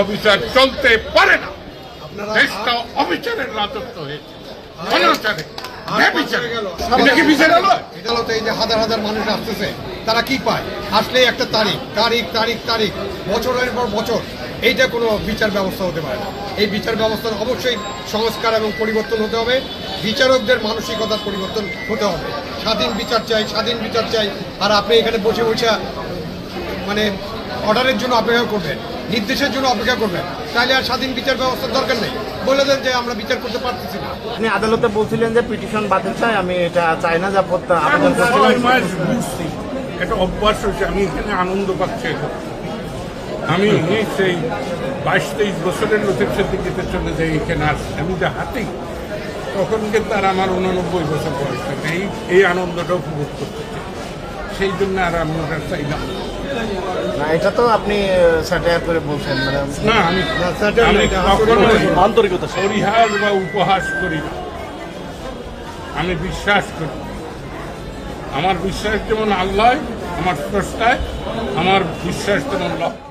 অবিচার চলতে পারে না। দেশটা অবিচারের রাজত্ব হয়েছে, অনাচারে, ব্যভিচারে। এটা কি বিচার হলো? এটা হলো তো এই যে হাজার হাজার মানুষ আসতেছে, তারা কি পায়? আসলে একটা তারিখ তারিখ তারিখ তারিখ, বছরের পর বছর। এইটা কোনো বিচার ব্যবস্থা হতে পারে না। এই বিচার ব্যবস্থার অবশ্যই সংস্কার এবং পরিবর্তন হতে হবে। বিচারকদের মানসিকতার পরিবর্তন হতে হবে। স্বাধীন বিচার চাই, স্বাধীন বিচার চাই। আর আপনি এখানে বসে বসে মানে অর্ডারের জন্য অপেক্ষা করবেন, নির্দেশের জন্য অপেক্ষা করবেন, তাহলে আর স্বাধীন বিচার ব্যবস্থার দরকার নেই। বলে দেন যে আমরা বিচার করতে পারতেছি না। আপনি আদালতে বলছিলেন যে পিটিশন বাতিল চাই, আমি এটা চাই না, যা আবেদন বুঝছি, এটা অভ্যাস হয়েছে। আমি এখানে আনন্দ পাচ্ছি। আমি সেই 22-23 বছরের লোকের সাথে যেতে চলে যাই এখানে আসছি, আমি যে হাঁটি, তখন কিন্তু আর আমার 89 বছর বয়স নেই। এই আনন্দটা উপভোগ করতে চাই, সেই জন্য আর আমি ওটা চাইলাম না। এটা তো আপনি স্যাটায়ার করে বলছেন, মানে না। আমি আন্তরিকতা পরিহাস বা উপহাস করি না। আমি বিশ্বাস করি, আমার বিশ্বাস যেমন আল্লাহ, আমার স্রষ্টায়, আমার বিশ্বাস তেমন লক্ষ্য।